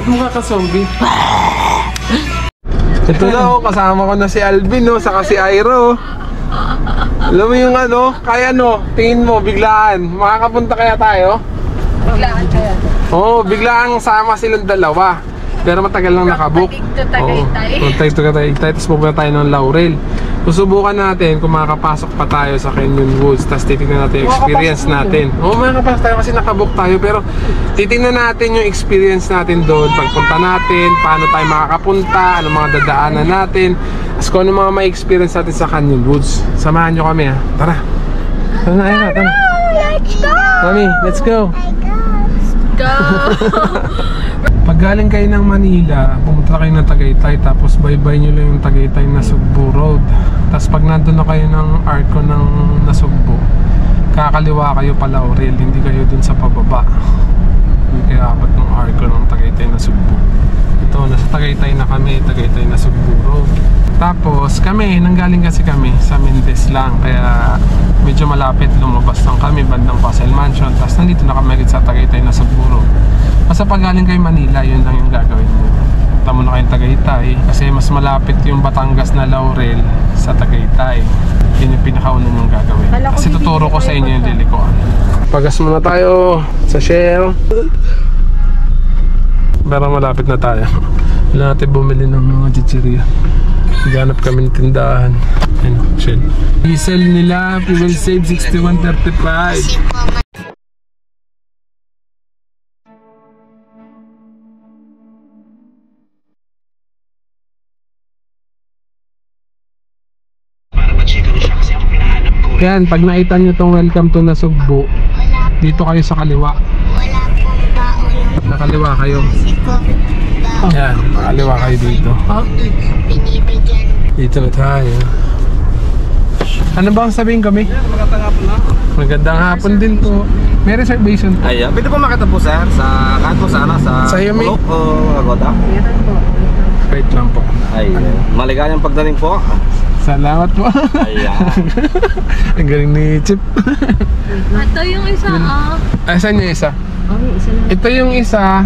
Ba't mukha ka zombie? Ito na oh, kasama ko na si Alvin oh, saka si Iro. Alam mo yung ano, kaya ano, tingin mo, biglaan. Makakapunta kaya tayo? Biglaan kaya? Oo, biglaan sama silang dalawa. Pero matagal lang nakabook. Tagig to Tagaytay. Tapos pupunta tayo ng Laurel. Susubukan natin kung makakapasok pa tayo sa Canyon Woods. Tapos titignan natin yung experience natin. Oo, makakapasok tayo kasi nakabook tayo. Pero titignan natin yung experience natin doon. Pagpunta natin, paano tayo makakapunta, ano mga dadaanan natin. Tapos kung ano mga may experience natin sa Canyon Woods. Samahan nyo kami ha. Tara. Tara na, Ira. Tara. Let's go! Mami, let's go. Go! Pag galing kayo ng Manila, pumunta kayo ng Tagaytay, tapos bye-bye nyo lang yung Tagaytay na Sugbo Road. Tapos pag nandun na kayo ng arko ng Nasugbo, kakaliwa kayo pa Laurel, hindi kayo dun sa pababa. Hindi kayo apat ng arko ng Tagaytay na Sugbo. Ito, nasa Tagaytay na kami, Tagaytay na Sugbo Road. Tapos kami, nanggaling kasi kami sa Mendez lang, kaya medyo malapit, lumabas lang kami bandang Pasay Mansion. Tapos nandito na kami agad sa Tagaytay na Sugbo Road. Basta pag galing kayo Manila, yun lang yung gagawin mo. Punta mo na kayong Tagaytay kasi mas malapit yung Batangas na Laurel sa Tagaytay. Yun yung pinakauna yung gagawin. Kasi tuturo ko sa inyo yung lilikuan. Pagas muna tayo sa Shell. Pero malapit na tayo. Wala natin bumili ng mga chichirya. Ganap kami ng tindahan. Ayun, Shell. Diesel nila, fuel save 61.35. Yan, pag nakita nyo itong welcome to Nasugbo, dito kayo sa kaliwa. Wala pong baon. Nakaliwa kayo. Yan, nakaliwa kayo dito. Binibigyan. Dito na tayo. Ano ba ang sabihin kami? Magandang hapon na. Magandang hapon din po. May reservation po. Ay, pwede po makita po sir sa kanto sana sa Yumi? Bulok o Agoda. Wait lang po. Ay, maligayang pagdating po. Salamat po. Ayan. Ang galing ni Chip. Ito yung isa Saan yung isa? Isa lang. Ito yung isa.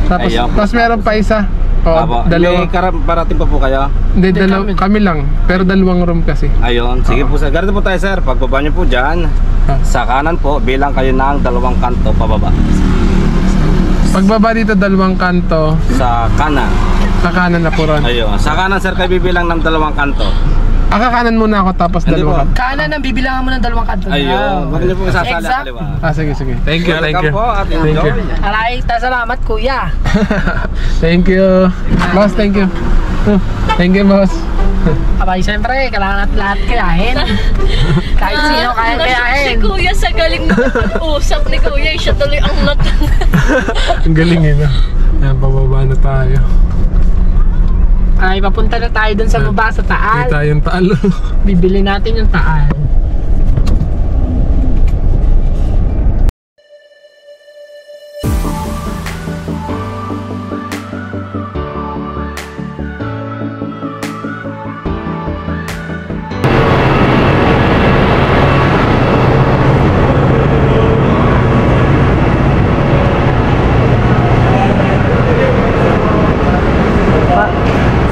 Tapos meron pa isa. Dalawa. May parating pa po kayo? Hindi, kami lang. Pero dalawang room kasi. Ayun, sige po sir. Ganito po tayo sir. Pagbaba nyo po dyan, sa kanan po, bilang kayo ng dalawang kanto pababa. Pagbaba dito, dalawang kanto. Sa kanan. Sa kanan na po ron. Ayun, sa kanan sir kayo bibilang ng dalawang kanto. Kakanan muna ako tapos dalawang kanto. Kanan ang bibilangan mo ng dalawang kanto. Ayun, wag niyo po isasali sa kaliwa. Sige. Thank you, thank you. Welcome po at Thank you. enjoy. Alay, salamat kuya. Thank you. Boss, thank you. Thank you, boss. Abay, siyempre, kailangan natin lahat kayahin. Kahit sino kaya kayahin. Si Kuya sa galing mag-usap ni Kuya, siya tuloy ang natang. Ang galing eh, no? Ayan, pababa na tayo. Ay, papunta na tayo dun sa baba sa Taal. Kita yung Taal. Bibili natin yung Taal.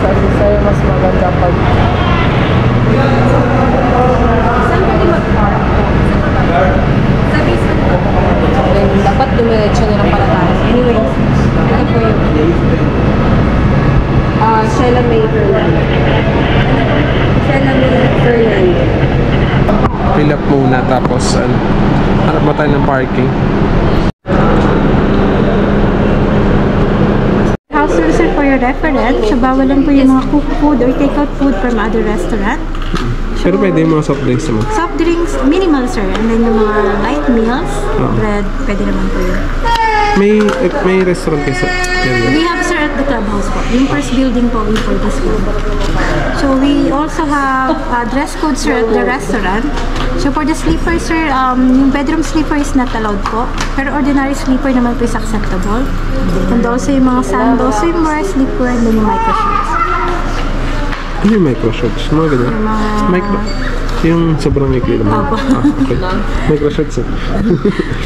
Sabi sa'yo mas maganda pag dapat dumiretso na lang para tayo. Anyway, ito po yung Sheila May Fernand. Sheila May Fernand. Fill up muna tapos hanap mo tayo ng parking. House sir for your reference. So, bawal lang po yung mga cook food or take-out food from other restaurant. Pero pwede yung mga soft drinks naman. Soft drinks, minimal sir. And then yung mga light meals, bread, pwede naman po yun. May restaurant kayo sa area? We have sir at the clubhouse po. Yung first building po we for this one. So we also have dress code sir at the restaurant. So for the sleeper sir, yung bedroom sleeper is not allowed po. Pero ordinary sleeper naman po is acceptable. And also yung mga sandals, swimwear, sleepwear, and then yung micro shorts. Ano yung micro shorts? Mga ganyan? Micro? Yung sobrang ikli naman. Okay. Microshorts eh.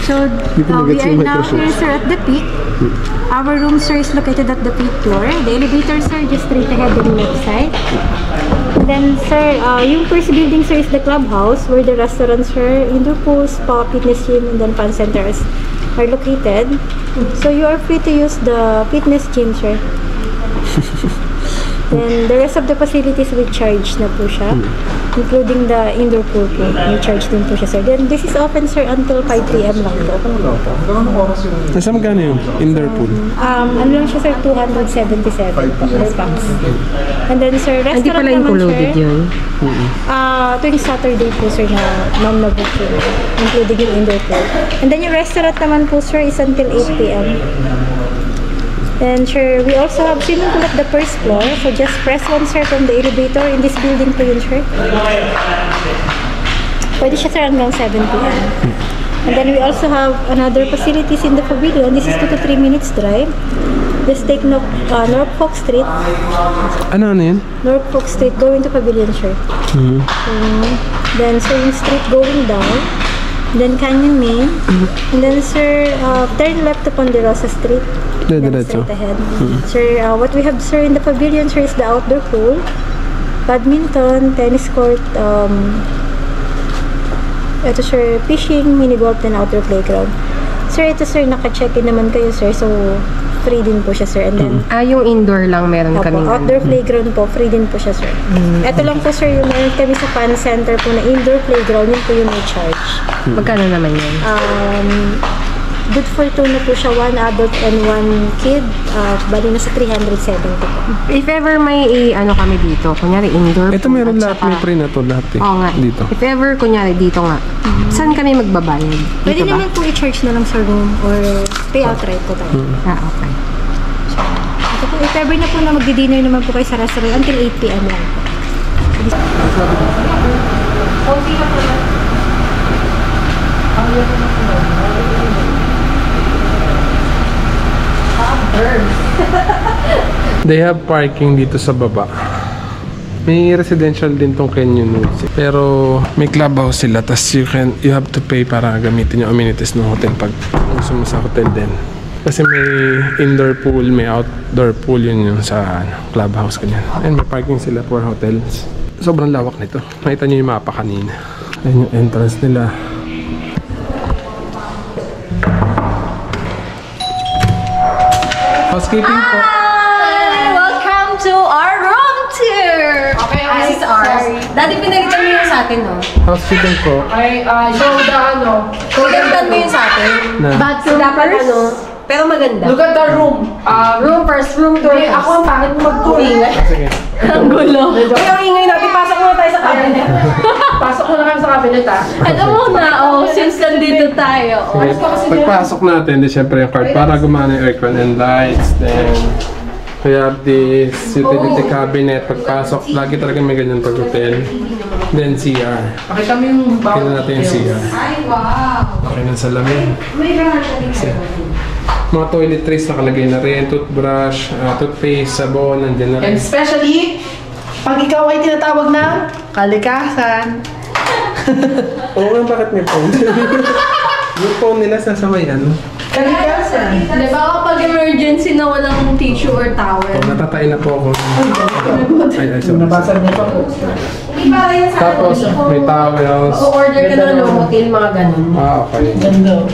So, Dito we nag-gets are yung now microshorts. here, sir, at the peak. Our room, sir, is located at the peak floor. The elevator, sir, just straight ahead on the left side. And then, sir, yung first building, sir, is the clubhouse, where the restaurants, sir, indoor pool, spa, fitness gym, and then fun centers are located. So, you are free to use the fitness gym, sir. Then, the rest of the facilities we charge na po siya, including the indoor pool po. We charge din po siya, sir. Then, this is open, sir, until 5 p.m. lang po. Nasa magkano yung indoor pool? Ano lang siya, sir, 277 per pax. And then, sir, restaurant Hindi pala naman, included sir. yun. Tuwing Saturday po, sir, na non-nabook yun, including yung indoor pool. And then, yung restaurant naman po, sir, is until 8 p.m. And sir, we also have swimming pool at the first floor. So just press one, sir, from the elevator. In this building po yun, sir. Pwede siya, sir, hanggang 7 p.m. And then we also have another facilities in the pavilion. This is 2 to 3 minutes drive. Just take Norfolk Street. Ano yun? Norfolk Street going to pavilion, sir. Then, sir, yung street going down. Then Canyon Main. And then, sir, turn left to Ponderosa Street. Then Diretso. straight ahead. Sir, what we have, sir, in the pavilion, sir, is the outdoor pool, badminton, tennis court, ito, sir, fishing, mini golf, and outdoor playground. Sir, ito, sir, naka-check-in naman kayo, sir, so free din po siya, sir. And then, Yung indoor lang meron opo, kami. outdoor playground po, free din po siya, sir. Ito lang po, sir, yung meron kami sa fun center po na indoor playground, yun po yung may charge. Magkano naman yun? Good for two na po siya, 1 adult and 1 kid. Bali na sa 370 po. If ever may kami dito, kunyari indoor Ito pool meron at lahat, saka- may pre na to lahat eh. Oo nga. Dito. If ever, kunyari dito nga, saan kami magbabayad? Pwede Dito ba? naman po i-charge na lang sa room or pay outright po tayo. Okay. Ito po, if ever na po na magdi-dinner naman po kayo sa restaurant until 8 p.m. lang po. They have parking dito sa baba. May residential din tong Canyon Woods. Pero may clubhouse sila. Tapos you have to pay para gamitin yung amenities ng hotel pag gusto mo sa hotel din. Kasi may indoor pool, may outdoor pool yun yung sa clubhouse kanyan. And may parking sila for hotels. Sobrang lawak nito. Nakita nyo yung mapa kanina. Ayan yung entrance nila. Housekeeping po. Welcome to our room tour! Okay, this is ours. Dati pinagtan mo yung sa atin, no? Housekeeping po. Pinagtan mo yung sa atin. Na. Bathroom dapat pero maganda. Look at the room. Room first, room tour first. Ako ang pangit mo mag-tour. Sige. Ang gulo. Uy, ang ingay natin. Pasok muna tayo sa cabinet. Pasok mo na kami sa cabinet, ha? Ano muna, since nandito tayo. Sige. Pagpasok natin, di syempre yung card para gumana yung aircon and lights. Then, we have this utility cabinet. Pagpasok, lagi talaga may ganyan pag hotel. Then, CR. Pakita mo yung Tingnan natin yung CR. Okay na sa lamin. Mga toiletries nakalagay na rin. Toothbrush, toothpaste, sabon, nandiyan na And rin. especially, pag ikaw ay tinatawag na kalikasan. Oo nga, bakit may phone? Yung phone nila sasaway ano? Kalikasan. Di ba kapag emergency na walang tissue or towel? Oh, natatain na po ako. Ay, sorry. Nabasa niyo pa po. Tapos, may towels. O-order ka na ng hotel, mga ganun. Okay. Ganda.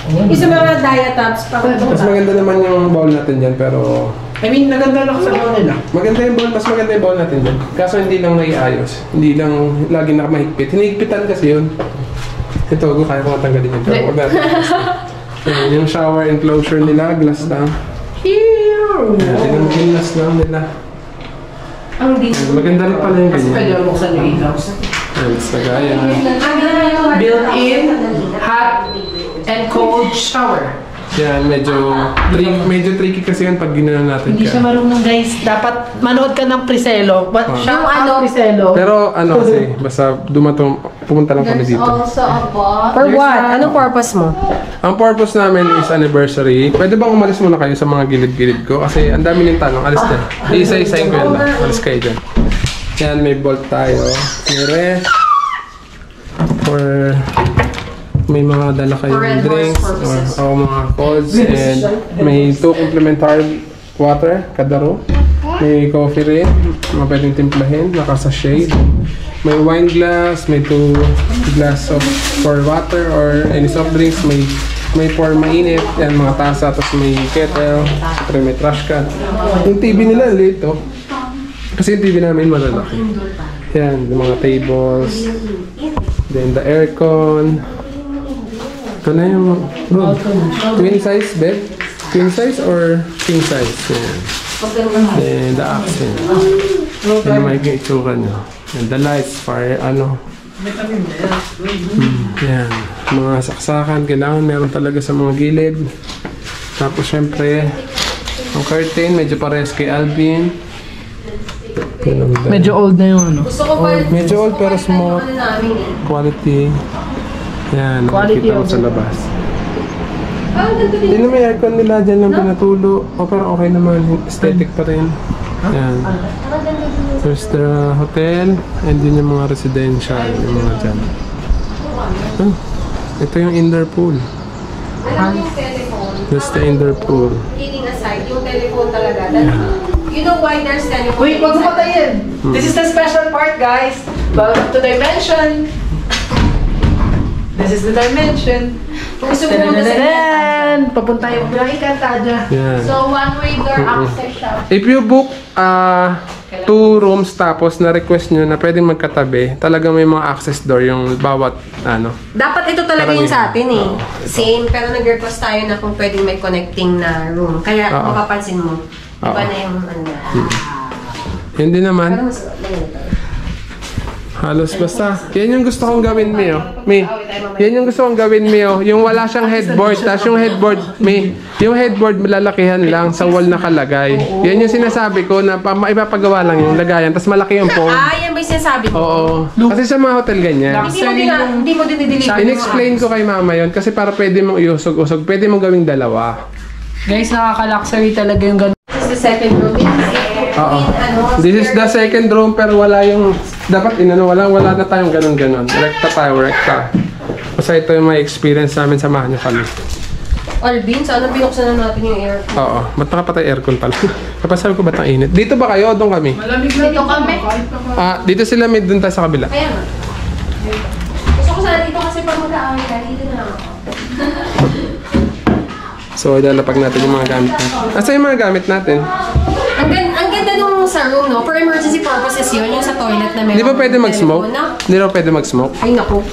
Yung sa mga diatabs, Mas maganda naman yung bowl natin dyan, pero... I mean, naganda lang sa mga nila. Maganda yung bowl, mas maganda yung bowl natin dyan. Kaso hindi lang naiayos. Hindi lang lagi nakamahigpit. Hinihigpitan kasi yun. Ito, kaya ko matanggalin yun. Pero wag natin. Ayan, yung shower enclosure nila, glass lang. Ayan, yung glass lang nila. ang dito. Ayan, maganda rin pala yung Kasi pwede ganyan. buksan yung ilaw. Ayan, mas nagaya. Built-in, hot, and cold shower. Yan, medyo tricky kasi yan pag ginawa natin. Hindi siya marunong, guys. Dapat manood ka ng Priselo. Yung ano, Priselo. Pero ano kasi, basta pumunta lang kami dito. Also a box. for what? Anong purpose mo? Ang purpose namin is anniversary. Pwede bang umalis muna kayo sa mga gilid-gilid ko? Kasi ang dami ng tanong. Alis na. Isa-isayin ko yan lang. Alis kayo dyan. Yan, may bolt tayo. May ref. or may mga dala kayong drinks or mga codes, and may 2 complimentary water kada row. May coffee rin, mga pwedeng timplahin, naka-sachet. May wine glass, may 2 glass of for water or any soft drinks, may for mainit, yan mga tasa, tapos may kettle, pero may trash can. Yung TV nila liit to. Kasi yung TV namin malalaki. Yan, yung mga tables, then the aircon. Ito na yung room. Twin size bed? Twin size or king size? Yan. Then the accent. Yan may itsura nyo. And the lights for ano. Yan. Mga saksakan, kailangan meron talaga sa mga gilid. Tapos syempre, ang curtain, medyo pares kay Alvin. Medyo old na yung ano. Medyo old pero smooth. Quality. Yan, Quality nakikita mo sa labas. Hindi na may aircon nila, dyan lang pinatulo. O pero okay naman, aesthetic pa rin. Yan. There's the hotel, and din yung mga residential, yung mga dyan. Ah, ito yung indoor pool. That's the indoor pool. Kidding aside, yung telephone talaga. You know why there's telephone? Wait, wag mo patayin. This is the special part, guys. Welcome to Dimension. This is the Dimension. Gusto mo muna sa Papunta yung bilang Encantadia. Yan. So, one-way door access siya. If you book 2 rooms tapos na-request nyo na pwedeng magkatabi, talagang may mga access door yung bawat ano. Dapat ito talaga yun sa atin eh. Same, pero nag-request tayo na kung pwedeng may connecting na room. Kaya mapapansin mo, iba na yung ano na. Yun din naman. Pero mas Halos basta. Yan yung gusto kong gawin, Mio. Yan yung gusto kong gawin, Mio. Yung wala siyang headboard. Tapos yung headboard, yung headboard malalakihan lang sa wall nakalagay. Yan yung sinasabi ko na ipapagawa lang yung lagayan. Tapos malaki yung phone. yan ba yung sinasabi mo? Oo. Kasi sa mga hotel ganyan. Hindi mo dinideliver. In-explain ko kay mama yon kasi para pwede mong iusog-usog. Pwede mong gawing dalawa. Guys, nakaka-luxury talaga yung ganun. This is the second room. Oo. This is the second room pero wala yung dapat wala na tayong ganun-ganun. Rekta tayo, rekta. Basta ito yung may experience namin, samahan nyo kami. Alvin, sana binuksan na natin yung aircon. Oo. Ba't nakapatay aircon pala? Kapag sabi ko ba't ang init? Dito ba kayo o doon kami? Dito kami. Dito sila, may doon tayo sa kabila. Kaya nga. Gusto ko sana dito kasi pag mag-aaway ka, dito na lang ako. So, ilalapag natin yung mga gamit natin. Asa yung mga gamit natin? Ang ganda nung sa room, no? For emergency purposes yun, yung sa toilet na meron. Di ba pwede mag-smoke? Hindi ba pwede mag-smoke? Ay, naku.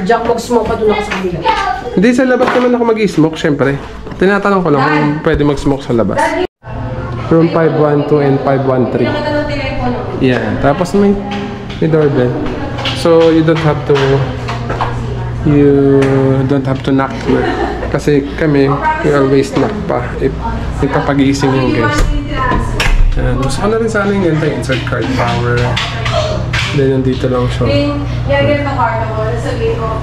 Jack, mag-smoke pa doon ako sa kabila. Hindi, sa labas naman ako mag-smoke, syempre. Tinatanong ko lang kung pwede mag-smoke sa labas. Room 512 and 513. Pinakita ng telepono. Yeah, tapos may doorbell. So, you don't have to knock here. Kasi kami, we always knock pa if nagpapag-iising yung guest. Gusto ko na rin sana yung ganito, insert card power. Then, nandito lang siya. Gagawin pa card ako, sabihin mo,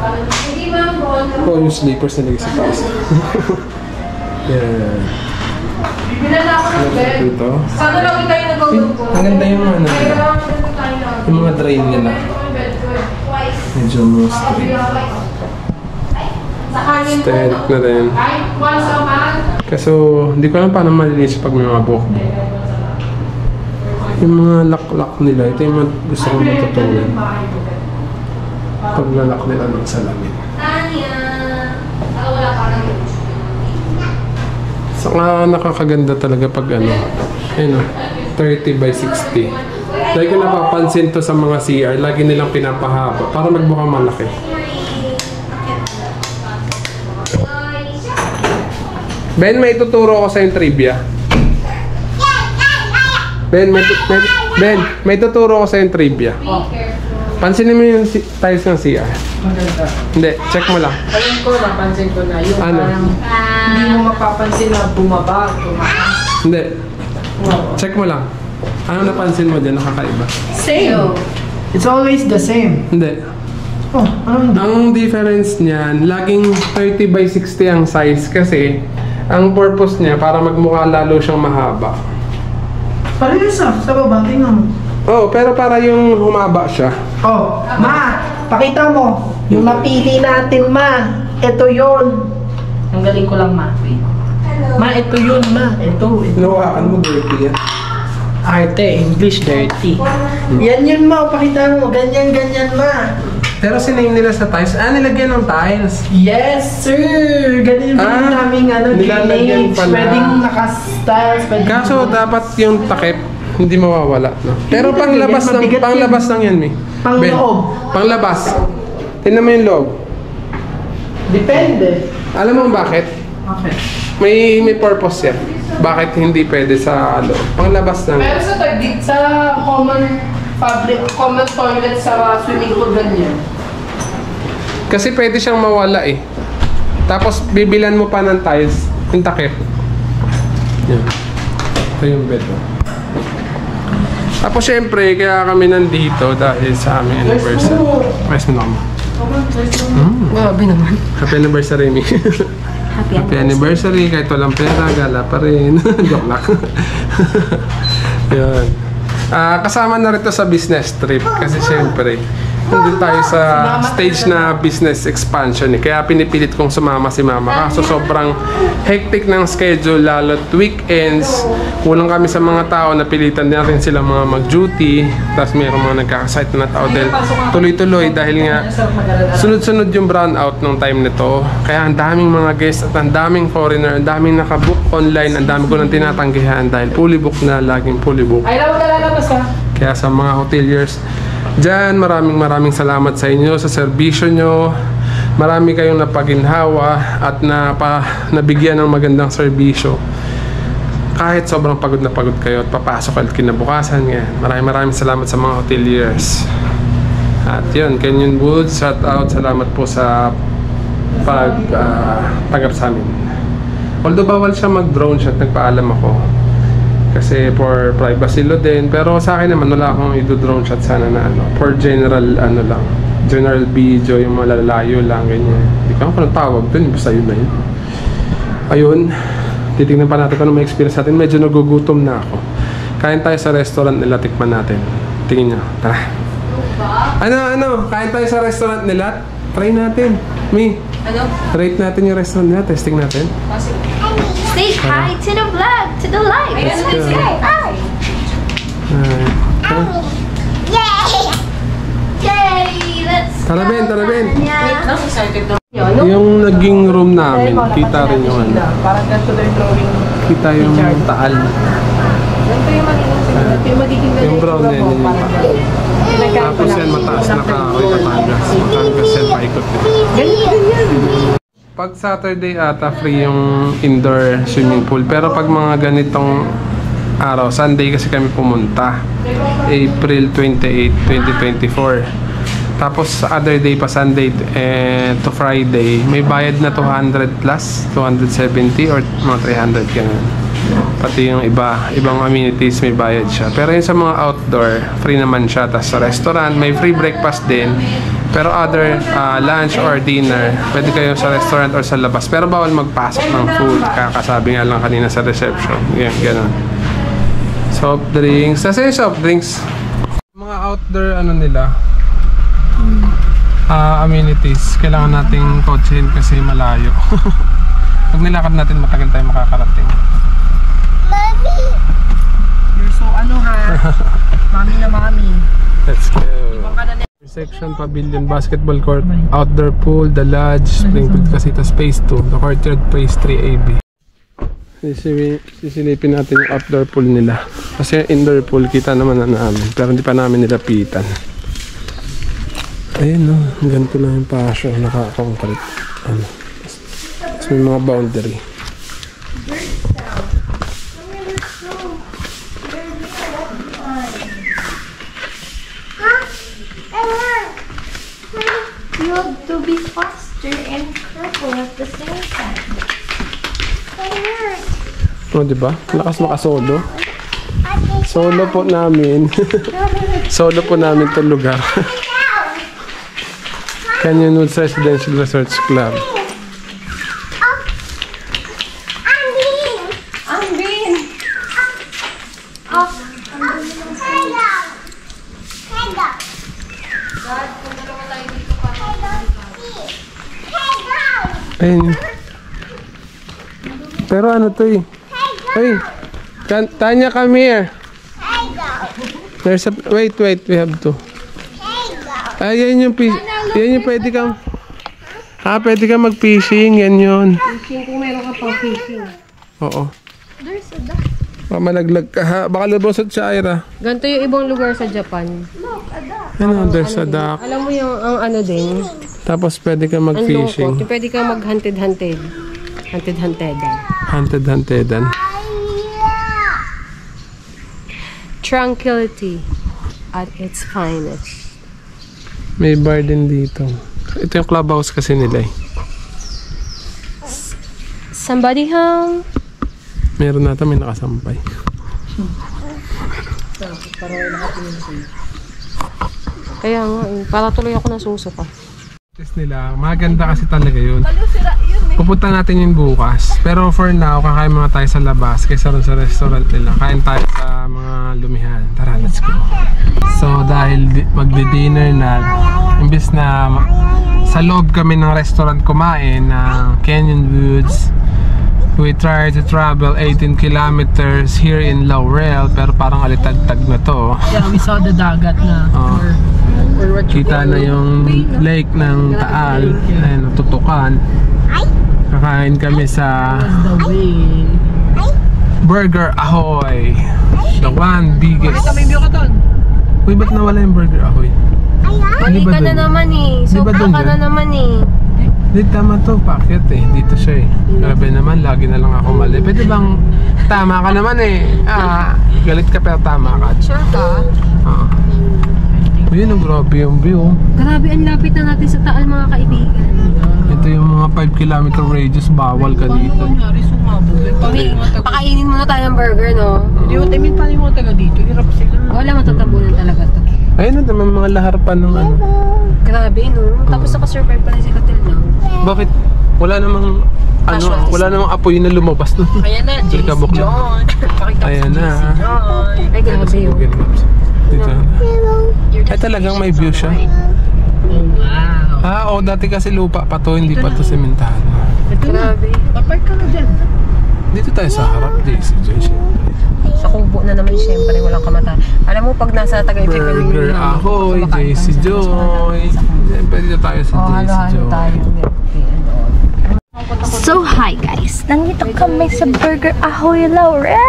hindi ba ang ball? Oh, yung sleepers na lagi sa taas. Yeah. Binala ako ng bed. Dito. Sana lagi tayo nag-go-go. Ang ganda yung ano, yung mga drain nila. Medyo more straight. Aesthetic na rin. Kaso, hindi ko alam paano malinis pag may mga buhok. Yung mga lock-lock nila, ito yung mga gusto kong matutunan. Paglalak nila ng salamin. Saka nakakaganda talaga pag ano, ayun o, 30 by 60. Lagi ko napapansin to sa mga CR, lagi nilang pinapahaba para magmukhang malaki. Ben, may tuturo ko sa yung trivia. Ben, may tuturo ko sa yung trivia. Pansinin mo yung tiles ng CR. Maganda. Hindi, check mo lang. Alam ko, napansin ko na. Yung Ano? parang hindi mo mapapansin na bumaba, tumaas. Hindi. Check mo lang. Ano napansin mo dyan, nakakaiba? Same. It's always the same. Hindi. Oh, anong Ang difference niyan, laging 30 by 60 ang size kasi ang purpose niya para magmukha lalo siyang mahaba. Parehas sa baba, tingnan mo. Oh, pero para yung humaba siya. Oh, ma, pakita mo. Yung napili natin, ma. Ito yon. Ang galing ko lang, ma. Ma, ito yun, ma. Ito. Hinawakan mo, dirty yan. Arte, English, dirty. Yan yun, ma. Pakita mo. Ganyan, ganyan, ma. Pero siname nila sa tiles. Nilagyan ng tiles. Yes, sir. Ganyan din naming nilalagyan drainage. pala. Pwedeng naka-styles. Kaso dapat yung takip hindi mawawala, no? Pero Hindi, panglabas lang, mabigat yan. panglabas lang yan, Mi. Ben, Pangloob. panglabas. Tingnan mo yung loob. Depende. Alam mo bakit? Okay. May purpose yan. Bakit hindi pwede sa loob? Panglabas lang. Pero sa common toilet sa swimming pool ganyan. Kasi pwede siyang mawala eh. Tapos bibilan mo pa ng tiles, yung takip. Yan. Ito yung bed. Tapos syempre, kaya kami nandito dahil sa aming anniversary. Press mo naman. Grabe naman. Happy anniversary, Mi. Happy anniversary. Kahit walang pera, gala pa rin. Joke lang. Yan. Kasama na rin to sa business trip. Kasi syempre, nandun tayo sa stage na business expansion eh. Kaya pinipilit kong sumama si mama. Kaso sobrang hectic ng schedule, lalo't weekends. Kulang kami sa mga tao, napilitan din natin sila mga mag-duty. Tapos mayroong mga nagkakasite na tao dahil tuloy-tuloy dahil nga sunod-sunod yung brownout nung time nito. Kaya ang daming mga guests at ang daming foreigner, ang daming nakabook online, ang dami ko nang tinatanggihan dahil fully book na, laging fully book. Ay, lawag ka lalabas ha. Kaya sa mga hoteliers dyan, maraming salamat sa inyo, sa serbisyo nyo. Marami kayong napaginhawa at nabigyan ng magandang serbisyo. Kahit sobrang pagod na pagod kayo at papasok at kinabukasan. Maraming salamat sa mga hoteliers. At yun, Canyon Woods, shout out, salamat po sa pagtanggap sa amin. Although bawal siya mag-drone shot, nagpaalam ako. Kasi for privacy lo din. Pero sa akin naman, wala akong i-drone shot sana na for general lang. General video, yung malalayo lang, ganyan. Hindi ko alam tawag dun, basta yun na yun. Ayun, titignan pa natin kung ano may experience natin. Medyo nagugutom na ako. Kain tayo sa restaurant nila, tikman natin. Tingin nyo, tara. Ano, kain tayo sa restaurant nila. Try natin. Mi, rate natin yung restaurant nila, testing natin. Say hi to the vlog, to the live. Let's go. Hi. Yay! Let's Tara, Ben, tara, Ben. Yeah. Yung naging room namin, kita rin yung ano. Parang ganito na yung drawing. Kita yung taal. Ganito yung magiging Yung brown na yun. Tapos yan, mataas na kahoy, Batangas. Batangas yan, paikot yun. Pag Saturday ata, free yung indoor swimming pool. Pero pag mga ganitong araw, Sunday kasi kami pumunta. April 28, 2024. Tapos sa other day pa, Sunday to Friday, may bayad na 200 plus, 270 or mga 300 ganun. Pati yung ibang amenities may bayad siya. Pero yung sa mga outdoor, free naman siya. Tapos sa restaurant, may free breakfast din. Pero other lunch or dinner, pwede kayo sa restaurant or sa labas. Pero bawal magpasok ng food. Kakasabi nga lang kanina sa reception. Yan, ganun. Soft drinks. Kasi soft drinks. Mga outdoor nila, amenities. Kailangan nating kotsehin kasi malayo. Pag nilakad natin, matagal tayo makakarating. You're so mami na mami. Let's go. Reception, pavilion, basketball court, outdoor pool, the lodge, Springfield Casita Phase 2, the courtyard Phase 3 AB. Sisilipin natin yung outdoor pool nila. Kasi indoor pool, kita naman na namin. Pero hindi pa namin nilapitan. Ayun no, ganito lang yung pasyo, naka-concrete. Tapos may mga boundary. You have to be faster and careful at the same time. O, diba? Lakas makasolo. Solo po namin. Solo po namin itong lugar. Canyon Woods Residential Research Club. Ayun. Pero ano to eh? Hey, Tanya, come here. There's a, wait, we have to. Yan yung pwede kang, pwede kang mag-fishing, yan yun. Fishing, kung meron ka pang fishing. Oo. Baka malaglag ka ha. Baka labosot siya, Ira. Ganito yung ibang lugar sa Japan. Ano, there's a duck. Alam mo yung ang ano din, Tapos pwede kang ang lungkot. mag-fishing. Yung pwede kang mag-hunted-hunted. Hunted-huntedan. Hunted-huntedan. Tranquility at its finest. May bar din dito. Ito yung clubhouse kasi nila eh. Somebody home? Meron nata may nakasampay. Kaya nga, para tuloy ako nasusuka. Test nila, maganda kasi talaga yun. Pupunta natin yun bukas. Pero for now, kakain muna tayo sa labas kaysa rin sa restaurant nila. Kain tayo sa mga lumihan. Tara, let's go. So dahil magdi-dinner na, imbis na sa loob kami ng restaurant kumain ng Canyon Woods, we try to travel 18 kilometers here in Laurel, pero parang alitagtag na to. Yeah, we saw the dagat na. Or what you Kita na yung lake ng Taal. Ayun, tutukan. Kakain kami sa the way. Burger Ahoy. The one biggest. May view ka doon. Uy, ba't nawala yung Burger Ahoy? Mali ba ka na dun? naman eh. Di ba Sobra dun ka na yun? naman eh. Hindi, tama to. Pakyat eh. Dito siya eh. Grabe naman, lagi na lang ako mali. Pwede bang tama ka naman eh. Galit ka pero tama ka. Sure ka? Uy, yun ang grabe yung view. Grabe, ang lapit na natin sa Taal mga kaibigan. Ito yung mga 5 kilometer radius. Bawal ka dito. Kunyari, sumabog. Pakainin muna tayo ng burger, no? Hindi mo tayo paano yung mga taga dito. Hirap sila. Wala, matatabunan talaga to. Ayun na naman mga laharapan ng ano. Grabe, no? Tapos naka-survive pa rin si Katil, no? Bakit? Wala namang ano, Casualties. wala namang apoy na lumabas nun. Ayan na, Jessica JC Bukla. John. Pakita mo Ayan si na. JC John. Ay, grabe yun. Google Maps. Dito. Ay talagang may view siya. Oh, wow. Oo, dati kasi lupa pa to, hindi pa to sementahan. Ito na. Grabe. Papark ka na dyan. Dito tayo sa harap, JC Joy. Sa kubo na naman, syempre, walang kamata. Alam mo, pag nasa Tagaytay kami, Burger Ahoy, JC Joy. Siyempre dito tayo sa JC halo-halo Joy. tayo. So, hi guys! Nandito kami sa Burger Ahoy Laurel!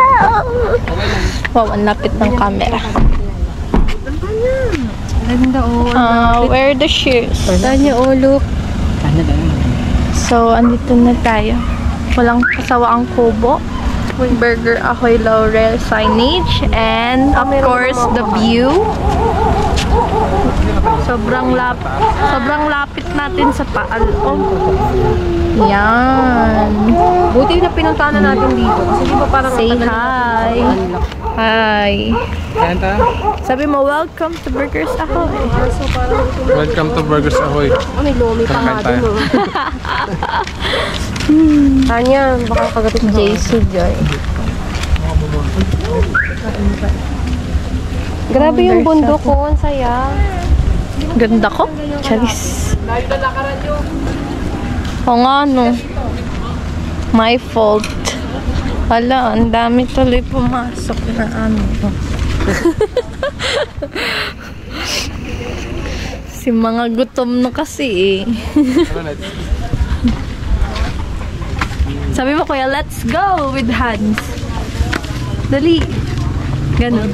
Wow, ang lapit ng camera. Ganda, oh. Where are the shoes? Tanya, oh, look. So, andito na tayo. Walang kasawa ang kubo. Burger Ahoy Laurel signage. And, of course, the view. Sobrang lapit natin sa Taal. Oh. Yan. Buti na pinuntahan na natin dito. Kasi di ba parang Say ang tagal na hi. natin unlock. Hi. Ayan tayo. Sabi mo, welcome to Burgers Ahoy. So parang ito. Welcome to Burgers Ahoy. Oh, may lomi pa nga Kakain dun, oh. Tanya, baka kagatit mo. JC Joy. Grabe yung bundok ko. Ang saya. Ganda ko. Charis. O nga, no. My fault. Hala, ang dami tuloy pumasok na ano. Si mga gutom na kasi eh. Sabi mo, kuya, let's go with hands. Dali. Ganun.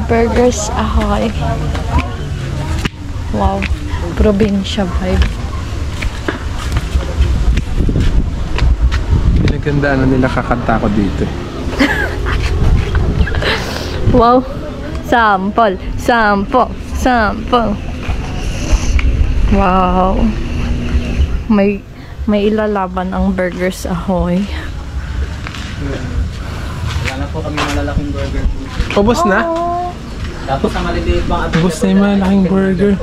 Burgers Ahoy. Wow. Probinsya vibe. Pinagandaan na nila kakanta ko dito. Wow. Sample. Sample. Sample. Wow. May ilalaban ang Burgers Ahoy. Wala na po kami malalaking burger po. Ubus na? Tapos ang maliliit pang available. Ubus na yung malaking burger.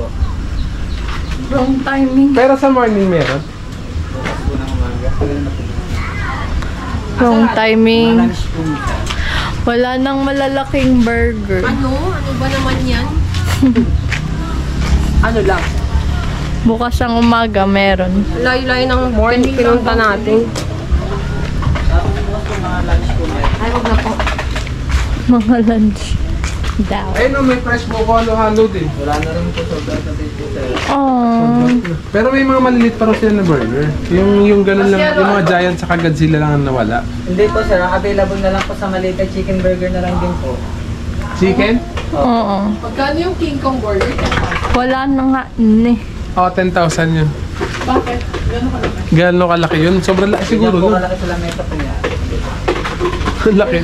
Wrong timing. Pero sa morning meron. Wrong timing. Wala nang malalaking burger. Ano? Ano ba naman yan? Ano lang? Bukas ang umaga, meron. Layo-layo ng pinunta natin. Ay, wag na po. Mga lunch daw. Ayun may fresh buko halo-halo din. Oh. Pero may mga maliliit pa rin sila na burger. Yung ganun lang, yung mga giant sa Godzilla lang ang nawala. Hindi po sir, available na lang po sa maliit na chicken burger na lang din po. Chicken? Oo. Magkano yung King Kong burger? Wala na nga. Ne. Oo, 10,000 yun. Bakit? Gano'n kalaki yun? Sobrang laki siguro, Siguro no? malaki sila meta po niya. Laki.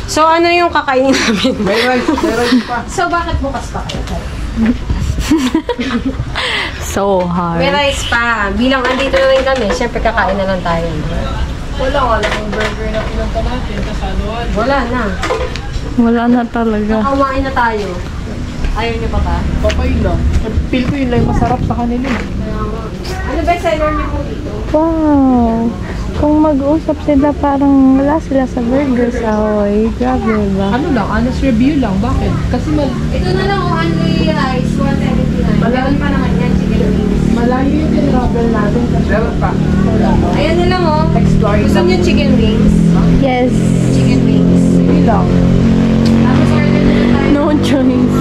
So, ano yung kakainin namin? May rice pa. So, bakit bukas pa kayo? So hard. May rice pa. Bilang andito na rin kami, syempre kakain na lang tayo. Wala yung burger na pinunta natin. Kasaluan. Wala na. Wala na talaga. Kakawain na tayo. Ayaw niyo pa ba? Papay lang. Feel ko yun lang masarap sa kanila. Ano ba seller niyo po dito? Wow. Kung mag-usap sila, parang wala sila sa burger sa Ahoy. Grabe ba? Ano lang, honest review lang. Bakit? Kasi Ito na lang ang only rice, 179. Meron pa naman yan, chicken wings. malayo yung travel natin. Meron pa. Ayan na lang oh. Explore Gusto niyo chicken wings? Yes. Chicken wings. Sige lang. Tapos order na lang tayo. No choice.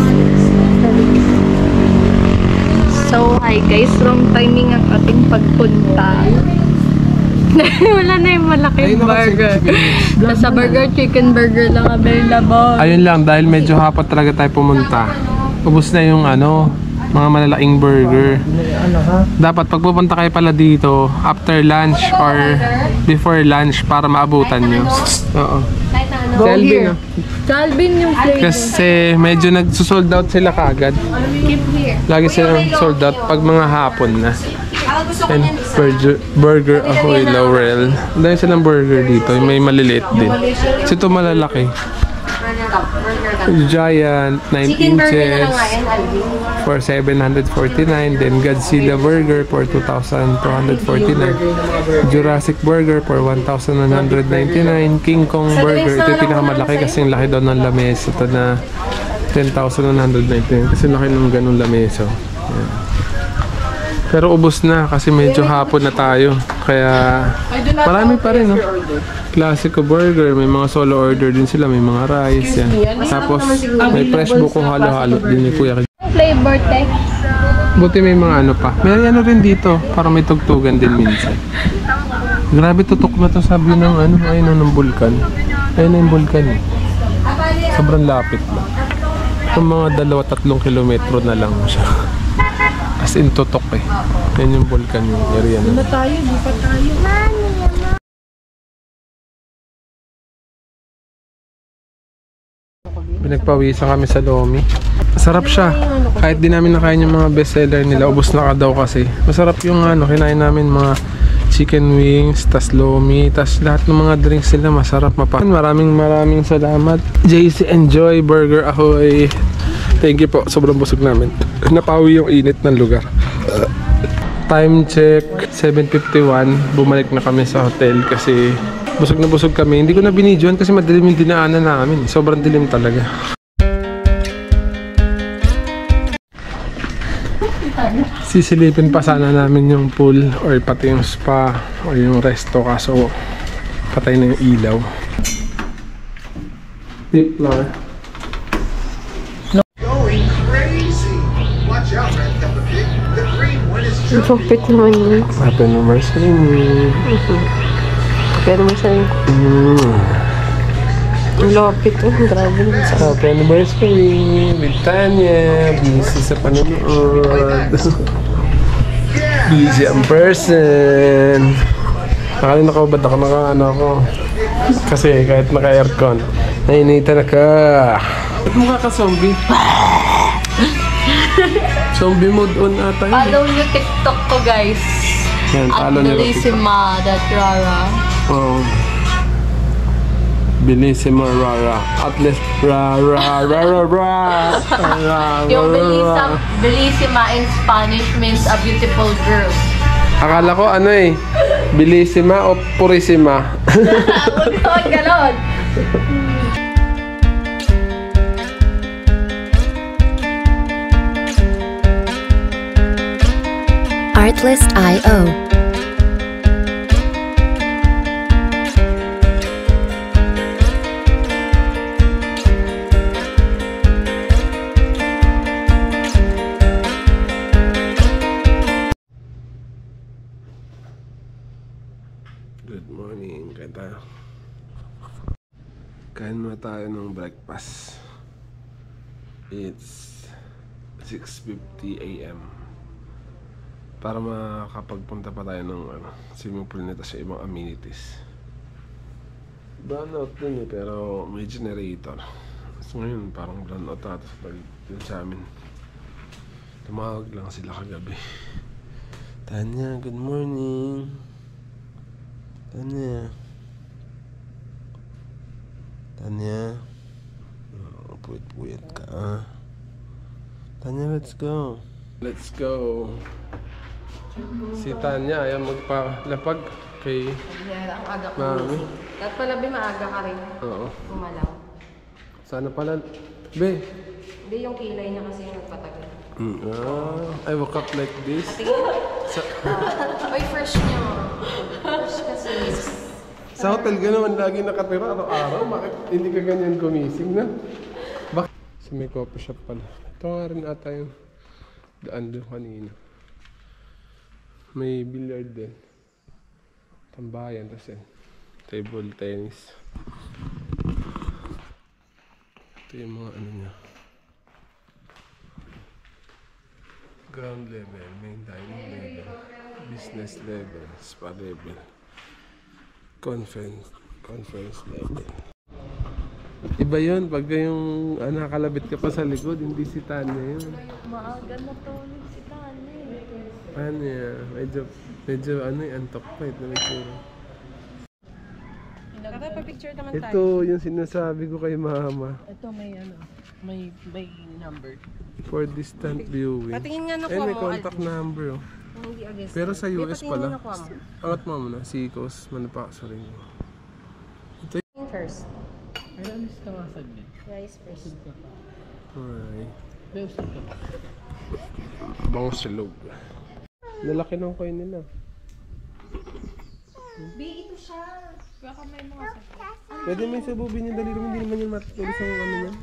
So, hi guys. Wrong timing ang ating pagpunta. Wala na yung malaking burger. Sa burger, chicken burger lang available. Ayun lang, dahil medyo hapon talaga tayo pumunta. Ubus na yung mga malalaking burger. Dapat pag pupunta kayo pala dito, after lunch or before lunch para maabutan nyo. Oo. Kahit na ano. Si Alvin, ah. Calvin yung flavor. Kasi medyo nagsusold out sila kaagad. Keep here. Lagi silang sold out pag mga hapon na. Gusto ko And yan. burger Ahoy Laurel. Dahil silang burger dito, may maliliit din. Kasi ito malalaki. Burger cup. Burger cup. Giant, 9 Chicken burger na inches lang nga yan, Alvin. for 749. Then Godzilla Burger for 2,249. Jurassic Burger for 1,199. King Kong Burger, ito yung pinakamalaki kasi yung laki daw ng lamesa. Ito na 10,199 kasi laki ng ganun lamesa. Yan. Pero ubos na kasi medyo hapon na tayo. Kaya marami pa rin, no? Classico Burger, may mga solo order din sila, may mga rice, yan. Tapos may fresh buko halo-halo din ni Kuya. Flavor text. Buti may mga pa. May rin dito, para may tugtugan din minsan. Grabe tutok na to, sabi ng ayun ng bulkan. Ayun na yung bulkan eh. Sobrang lapit lang. Yung mga 2-3 kilometro na lang siya. As in tutok eh. Yan yung bulkan yung area na. Tayo, di pa tayo. Pinagpawisan kami sa Lomi. Masarap siya. Kahit di namin nakain yung mga bestseller nila, ubos na ka daw kasi. Masarap yung kinain namin mga chicken wings, tas Lomi, tas lahat ng mga drinks nila masarap mapan. Maraming salamat. JC Enjoy Burger Ahoy. Thank you po. Sobrang busog namin. Napawi yung init ng lugar. Time check, 7:51. Bumalik na kami sa hotel kasi busog na busog kami. Hindi ko na binidyoan kasi madilim yung dinaanan namin. Sobrang dilim talaga. Sisilipin pa sana namin yung pool or pati yung spa or yung resto kaso patay na yung ilaw. Tip floor. Kapit naman yun. Happy anniversary. Pero masaya. Ang lapit oh. Grabe naman sa Happy anniversary with Tanya. Busy sa panonood. Busy ang person. Nakalina ko ba't ako ako? Kasi kahit naka-aircon, nainitan ako. Ba't mukha ka zombie? Zombie mode on ata yun. Follow nyo TikTok ko guys. Yan, At follow nyo. Bellissima.Rara. Oh. Bellissima Rara. At least Rara. Yung Bellissima in Spanish means a beautiful girl. Akala ko Bellissima o Purissima. Huwag ito ang ganon. Artlist.io. Good morning, kain tayo. Kain muna tayo ng breakfast. It's 6:50 AM. Para makapagpunta pa tayo ng swimming pool nito sa ibang amenities. Brownout din pero may generator. So ngayon parang brownout ata dun sa amin. Tumawag lang sila kagabi. Tanya, good morning. Tanya. Tanya. Oh, puyat-puyat ka ah. Tanya, let's go. Let's go. Si Tanya ayaw magpalapag kay Ang aga ko Mami. gumising. Dapat pala maaga ka rin. Oo. Kumalaw. Sana pala. Be. Hindi yung kilay niya kasi yung nagpatagal. I woke up like this. Oy, fresh niyo. Fresh kasi. Sa hotel ka naman lagi nakatira araw-araw. Bakit hindi ka ganyan gumising na? Bakit? Sa may coffee shop pala. Ito nga rin ata yung daan doon kanina. May billiard din. Tambayan. Tapos yan. Table tennis. Ito yung mga ano niya. Ground level, main dining level, business level, spa level, conference level. Iba yun, pag yung nakalabit ka pa sa likod, hindi si Tanya yun. Maaga na tulog si Tanya. Ano yan, medyo antok pa ito. Nakapapicture naman tayo. Ito yung sinasabi ko kay Mama. Ito may number. For distant viewing. Patingin nga nakuha May mo, contact number. Hindi agad. Pero sa US pala. nakuha mo. Angat mo muna, Seacoast Manufacturing. First. Ay, alis ka nga saglit. Guys, first. Alright. May usap ka. Bango silog. Nalaki ng coin nila. Ito siya. Pwede may sabubin yung daliri mo, hindi naman yung matulis ang ano yan.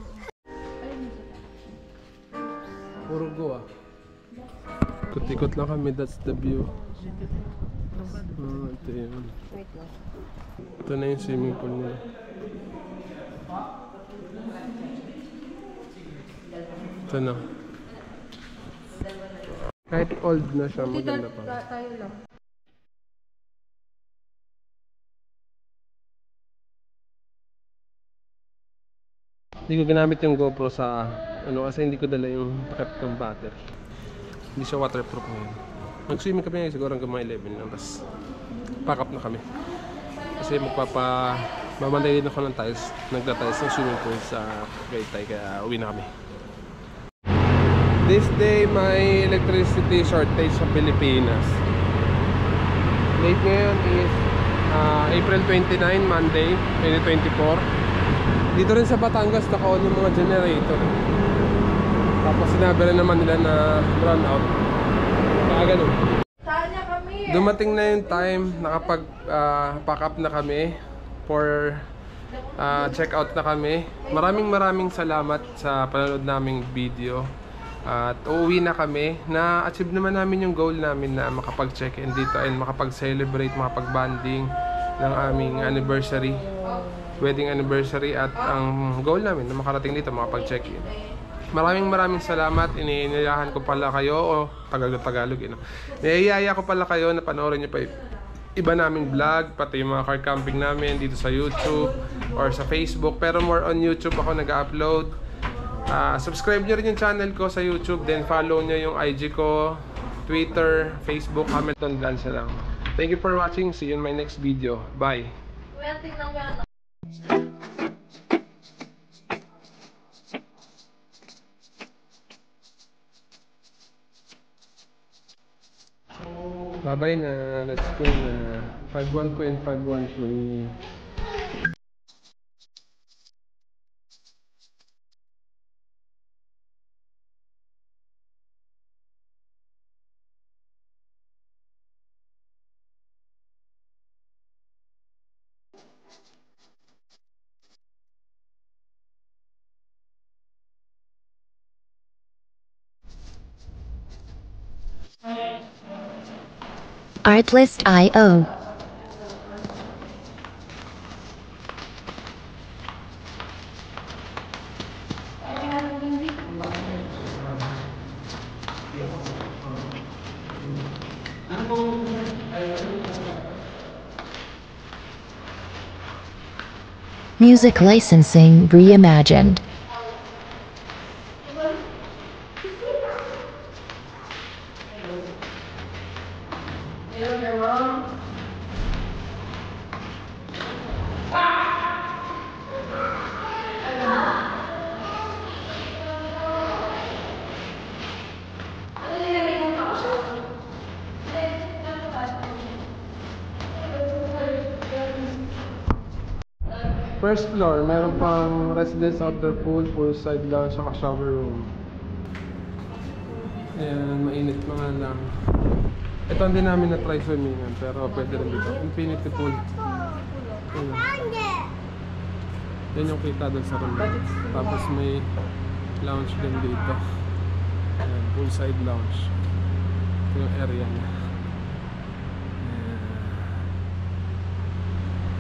Puro go ah. Ikot-ikot lang kami, that's the view. Ito yun. Wait lang. Ito na yung swimming pool nila. Ito na. Kahit old na siya, maganda pa. Tayo lang. Hindi ko ginamit yung GoPro sa kasi hindi ko dala yung takip ng battery. Hindi siya waterproof ngayon. Nag-swimming kami ngayon siguro hanggang mga 11 lang. Tapos pack up na kami. Kasi mamantay din ako ng tiles. Nagta-tiles ng swimming pool sa Tagaytay kaya uwi na kami. This day may electricity shortage sa Pilipinas. Date ngayon is April 29, Monday, 2024. Dito rin sa Batangas naka-on yung mga generator. Tapos sinabi rin naman nila na brown out. Kaya ganun. Dumating na yung time, nakapag-pack up na kami for check out na kami. Maraming salamat sa panonood naming video. At uuwi na kami. Na-achieve naman namin yung goal namin na makapag-check-in dito and makapag-celebrate, makapag-banding ng aming anniversary, wedding anniversary, at ang goal namin na makarating dito, makapag-check-in. Maraming salamat. Iniiyahan ko pala kayo, Tagalog, Niyayaya ko pala kayo na panoorin nyo pa iba naming vlog, pati yung mga car camping namin dito sa YouTube or sa Facebook. Pero more on YouTube ako nag-upload. Subscribe nyo rin yung channel ko sa YouTube, then follow nyo yung IG ko, Twitter, Facebook, Hamilton Vlogs lang. Thank you for watching. See you in my next video. Bye! Bye-bye na. Let's go na. 512 and 513. Artlist.io. Music licensing reimagined. First floor, meron pang residence outdoor pool, poolside lounge, saka shower room. Ayan, mainit mga lang. Ito hindi namin na-try swimming pero pwede rin dito. Infinity pool. Ayan. Yan yung kita doon sa room. Tapos may lounge din dito. Ayan, poolside lounge. Ito yung area niya.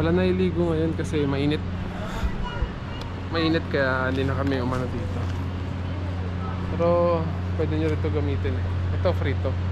Wala na iligo ngayon kasi mainit. Mainit kaya hindi na kami umano dito. Pero pwede nyo rin ito gamitin. Ito free to.